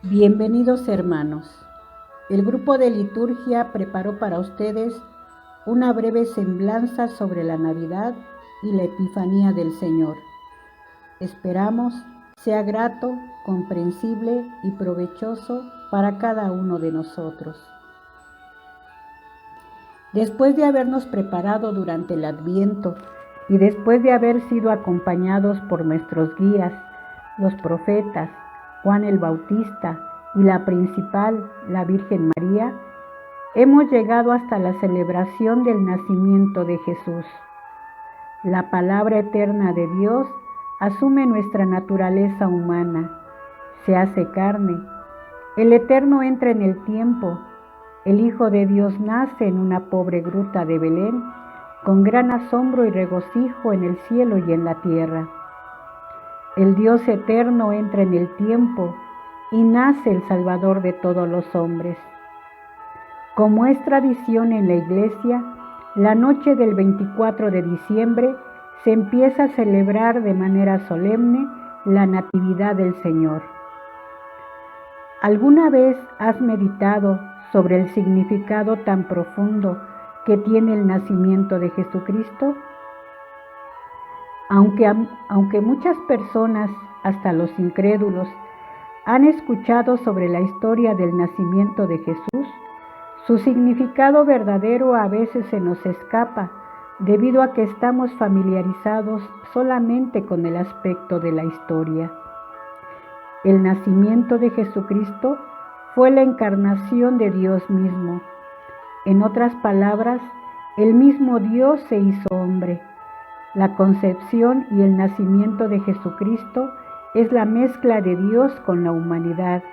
Bienvenidos hermanos. El grupo de liturgia preparó para ustedes una breve semblanza sobre la Navidad y la Epifanía del Señor. Esperamos sea grato, comprensible y provechoso para cada uno de nosotros. Después de habernos preparado durante el Adviento y después de haber sido acompañados por nuestros guías, los profetas, Juan el Bautista y la principal, la Virgen María, hemos llegado hasta la celebración del nacimiento de Jesús. La palabra eterna de Dios asume nuestra naturaleza humana, se hace carne. El Eterno entra en el tiempo. El Hijo de Dios nace en una pobre gruta de Belén, con gran asombro y regocijo en el cielo y en la tierra. El Dios eterno entra en el tiempo y nace el Salvador de todos los hombres. Como es tradición en la Iglesia, la noche del 24 de diciembre se empieza a celebrar de manera solemne la Natividad del Señor. ¿Alguna vez has meditado sobre el significado tan profundo que tiene el nacimiento de Jesucristo? Aunque muchas personas, hasta los incrédulos, han escuchado sobre la historia del nacimiento de Jesús, su significado verdadero a veces se nos escapa debido a que estamos familiarizados solamente con el aspecto de la historia. El nacimiento de Jesucristo fue la encarnación de Dios mismo. En otras palabras, el mismo Dios se hizo hombre. La concepción y el nacimiento de Jesucristo es la mezcla de Dios con la humanidad.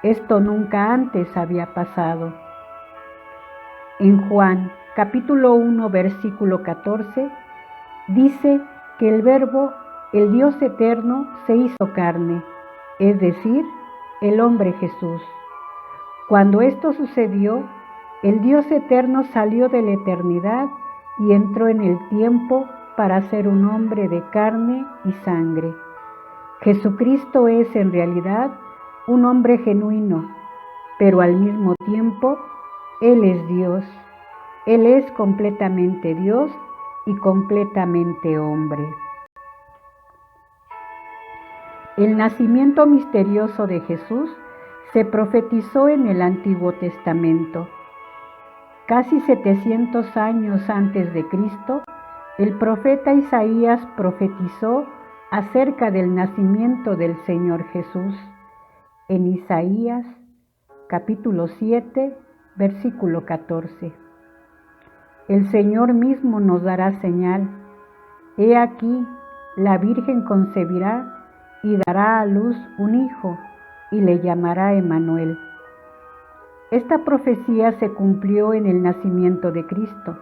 Esto nunca antes había pasado. En Juan, capítulo 1, versículo 14, dice que el Verbo, el Dios eterno, se hizo carne, es decir, el hombre Jesús. Cuando esto sucedió, el Dios eterno salió de la eternidad y entró en el tiempo para ser un hombre de carne y sangre. Jesucristo es en realidad un hombre genuino, pero al mismo tiempo Él es Dios. Él es completamente Dios y completamente hombre. El nacimiento misterioso de Jesús se profetizó en el Antiguo Testamento. Casi 700 años antes de Cristo, el profeta Isaías profetizó acerca del nacimiento del Señor Jesús. En Isaías, capítulo 7, versículo 14. El Señor mismo nos dará señal. He aquí, la Virgen concebirá y dará a luz un hijo, y le llamará Emmanuel. Esta profecía se cumplió en el nacimiento de Cristo.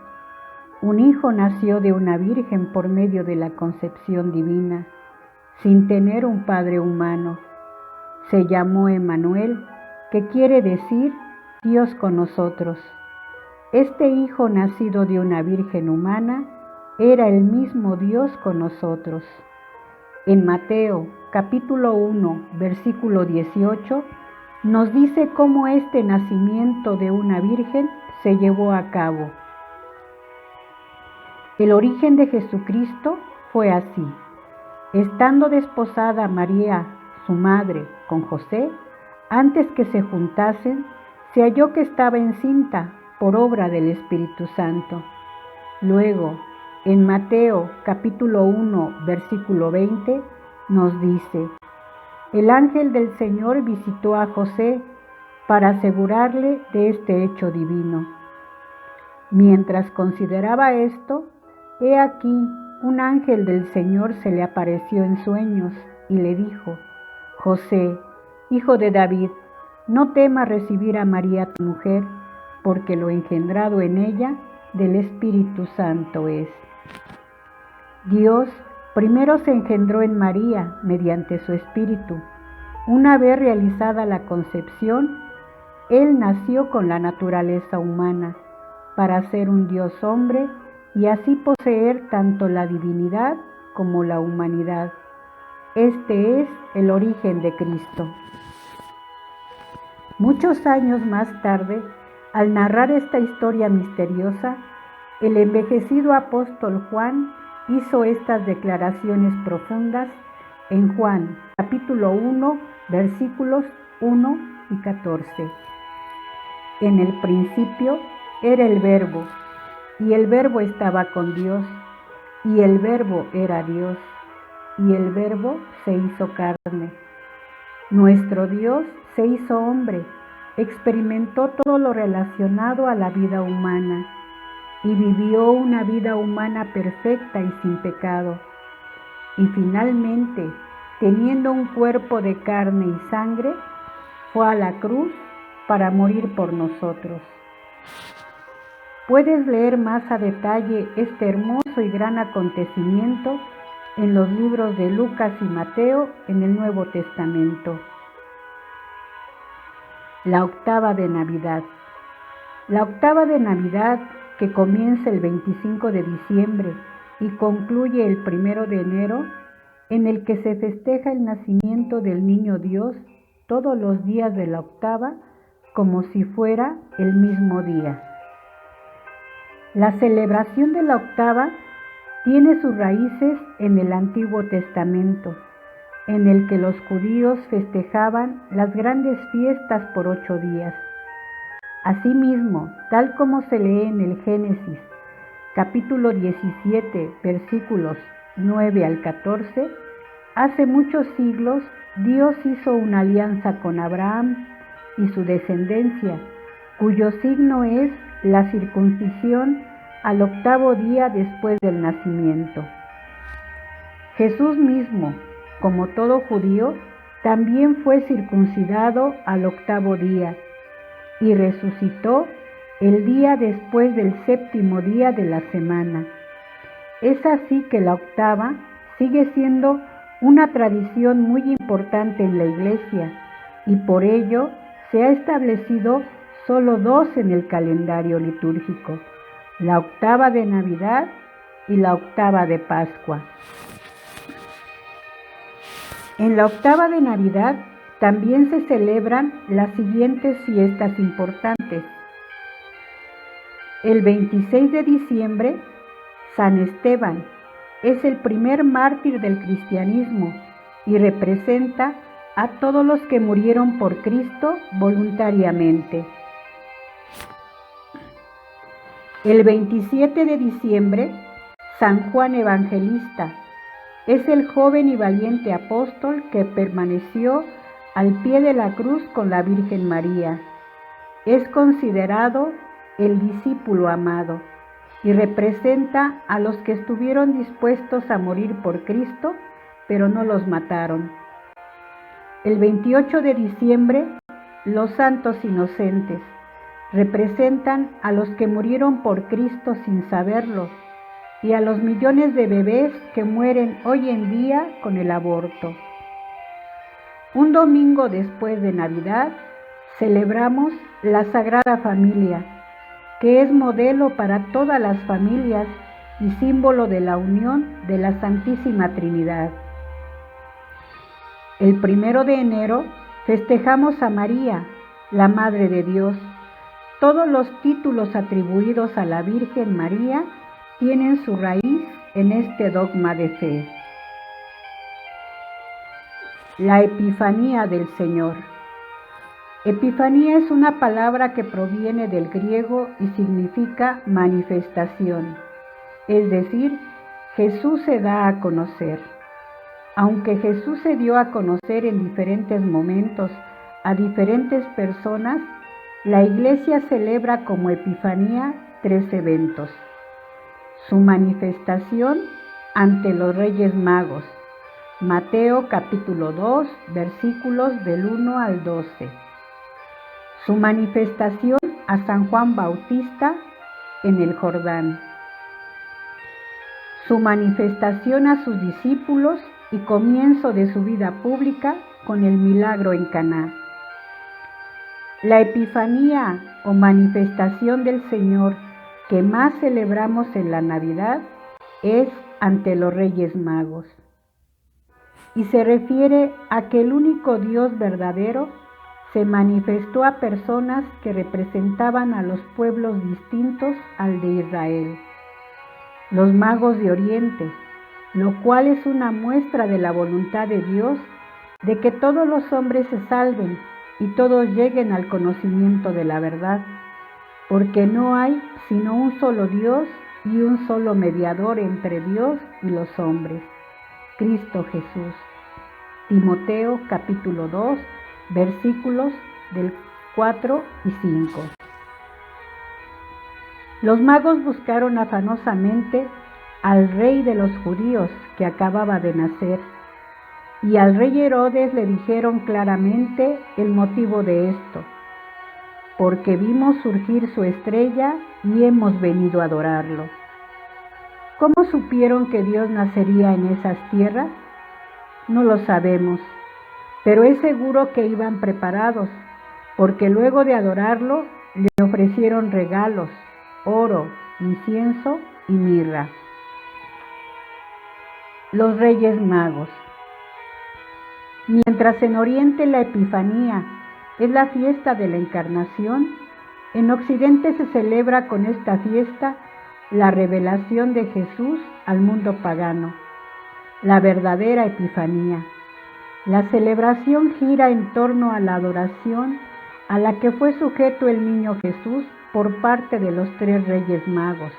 Un hijo nació de una virgen por medio de la concepción divina, sin tener un padre humano. Se llamó Emmanuel, que quiere decir Dios con nosotros. Este hijo nacido de una virgen humana era el mismo Dios con nosotros. En Mateo, capítulo 1, versículo 18, nos dice cómo este nacimiento de una virgen se llevó a cabo. El origen de Jesucristo fue así. Estando desposada María, su madre, con José, antes que se juntasen, se halló que estaba encinta por obra del Espíritu Santo. Luego, en Mateo capítulo 1, versículo 20, nos dice: el ángel del Señor visitó a José para asegurarle de este hecho divino. Mientras consideraba esto, he aquí, un ángel del Señor se le apareció en sueños y le dijo: José, hijo de David, no temas recibir a María tu mujer, porque lo engendrado en ella del Espíritu Santo es. Dios primero se engendró en María mediante su Espíritu. Una vez realizada la concepción, Él nació con la naturaleza humana para ser un Dios hombre y así poseer tanto la divinidad como la humanidad. Este es el origen de Cristo. Muchos años más tarde, al narrar esta historia misteriosa, el envejecido apóstol Juan hizo estas declaraciones profundas en Juan, capítulo 1, versículos 1 y 14. En el principio era el Verbo, y el Verbo estaba con Dios, y el Verbo era Dios, y el Verbo se hizo carne. Nuestro Dios se hizo hombre, experimentó todo lo relacionado a la vida humana y vivió una vida humana perfecta y sin pecado. Y finalmente, teniendo un cuerpo de carne y sangre, fue a la cruz para morir por nosotros. Puedes leer más a detalle este hermoso y gran acontecimiento en los libros de Lucas y Mateo en el Nuevo Testamento. La octava de Navidad. La octava de Navidad, que comienza el 25 de diciembre y concluye el 1 de enero, en el que se festeja el nacimiento del Niño Dios todos los días de la octava, como si fuera el mismo día. La celebración de la octava tiene sus raíces en el Antiguo Testamento, en el que los judíos festejaban las grandes fiestas por 8 días. Asimismo, tal como se lee en el Génesis, capítulo 17, versículos 9 al 14, hace muchos siglos Dios hizo una alianza con Abraham y su descendencia, cuyo signo es la circuncisión al octavo día después del nacimiento. Jesús mismo, como todo judío, también fue circuncidado al octavo día y resucitó el día después del séptimo día de la semana. Es así que la octava sigue siendo una tradición muy importante en la Iglesia y por ello se ha establecido solo 2 en el calendario litúrgico: la octava de Navidad y la octava de Pascua. En la octava de Navidad también se celebran las siguientes fiestas importantes. El 26 de diciembre, San Esteban es el primer mártir del cristianismo y representa a todos los que murieron por Cristo voluntariamente. El 27 de diciembre, San Juan Evangelista es el joven y valiente apóstol que permaneció al pie de la cruz con la Virgen María. Es considerado el discípulo amado y representa a los que estuvieron dispuestos a morir por Cristo, pero no los mataron. El 28 de diciembre, los santos inocentes representan a los que murieron por Cristo sin saberlo y a los millones de bebés que mueren hoy en día con el aborto. Un domingo después de Navidad, celebramos la Sagrada Familia, que es modelo para todas las familias y símbolo de la unión de la Santísima Trinidad. El 1 de enero festejamos a María, la Madre de Dios. Todos los títulos atribuidos a la Virgen María tienen su raíz en este dogma de fe. La Epifanía del Señor. Epifanía es una palabra que proviene del griego y significa manifestación, es decir, Jesús se da a conocer. Aunque Jesús se dio a conocer en diferentes momentos a diferentes personas, la Iglesia celebra como Epifanía 3 eventos. Su manifestación ante los Reyes Magos, Mateo capítulo 2, versículos del 1 al 12. Su manifestación a San Juan Bautista en el Jordán. Su manifestación a sus discípulos y comienzo de su vida pública con el milagro en Caná. La Epifanía o manifestación del Señor que más celebramos en la Navidad es ante los Reyes Magos y se refiere a que el único Dios verdadero se manifestó a personas que representaban a los pueblos distintos al de Israel, los magos de Oriente, lo cual es una muestra de la voluntad de Dios de que todos los hombres se salven y todos lleguen al conocimiento de la verdad, porque no hay sino un solo Dios y un solo mediador entre Dios y los hombres, Cristo Jesús. Timoteo capítulo 2, versículos del 4 y 5. Los magos buscaron afanosamente al rey de los judíos que acababa de nacer, y al rey Herodes le dijeron claramente el motivo de esto: porque vimos surgir su estrella y hemos venido a adorarlo. ¿Cómo supieron que Dios nacería en esas tierras? No lo sabemos, pero es seguro que iban preparados, porque luego de adorarlo le ofrecieron regalos, oro, incienso y mirra. Los Reyes Magos. Mientras en Oriente la Epifanía es la fiesta de la Encarnación, en Occidente se celebra con esta fiesta la revelación de Jesús al mundo pagano, la verdadera Epifanía. La celebración gira en torno a la adoración a la que fue sujeto el niño Jesús por parte de los 3 Reyes Magos.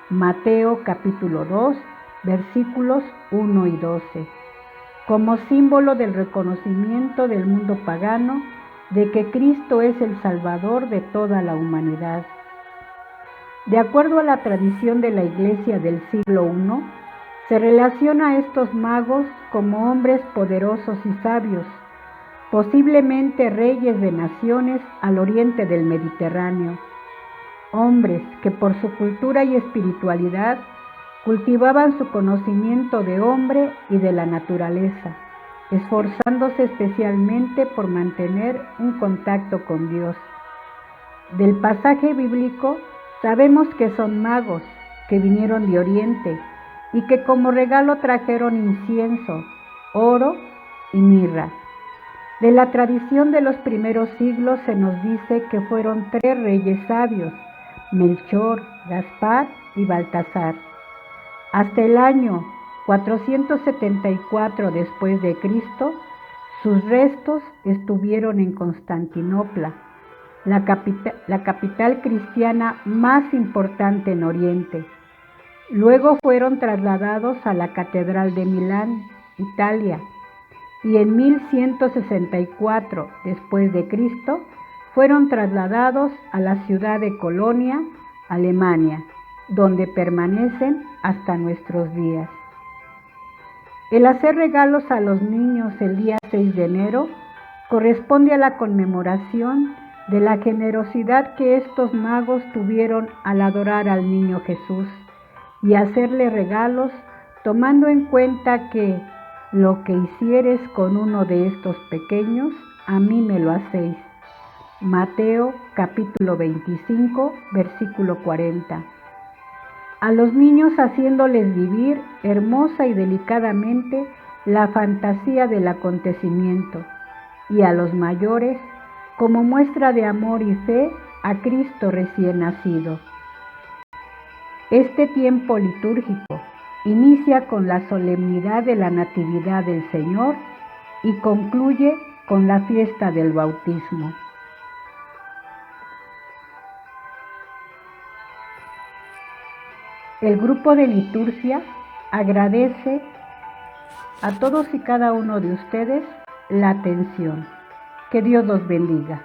Mateo capítulo 2, versículos 1 y 12, como símbolo del reconocimiento del mundo pagano de que Cristo es el Salvador de toda la humanidad. De acuerdo a la tradición de la Iglesia del siglo I, se relaciona a estos magos como hombres poderosos y sabios, posiblemente reyes de naciones al oriente del Mediterráneo, hombres que por su cultura y espiritualidad cultivaban su conocimiento de hombre y de la naturaleza, esforzándose especialmente por mantener un contacto con Dios. Del pasaje bíblico sabemos que son magos que vinieron de Oriente y que como regalo trajeron incienso, oro y mirra. De la tradición de los primeros siglos se nos dice que fueron 3 reyes sabios, Melchor, Gaspar y Baltasar. Hasta el año 474 después de Cristo, sus restos estuvieron en Constantinopla, la capital cristiana más importante en Oriente. Luego fueron trasladados a la Catedral de Milán, Italia, y en 1164 después de Cristo fueron trasladados a la ciudad de Colonia, Alemania, donde permanecen hasta nuestros días. El hacer regalos a los niños el día 6 de enero corresponde a la conmemoración de la generosidad que estos magos tuvieron al adorar al niño Jesús y hacerle regalos, tomando en cuenta que lo que hicieres con uno de estos pequeños, a mí me lo hacéis. Mateo capítulo 25, versículo 40. A los niños haciéndoles vivir hermosa y delicadamente la fantasía del acontecimiento, y a los mayores como muestra de amor y fe a Cristo recién nacido. Este tiempo litúrgico inicia con la solemnidad de la Natividad del Señor y concluye con la fiesta del bautismo. El grupo de liturgia agradece a todos y cada uno de ustedes la atención. Que Dios los bendiga.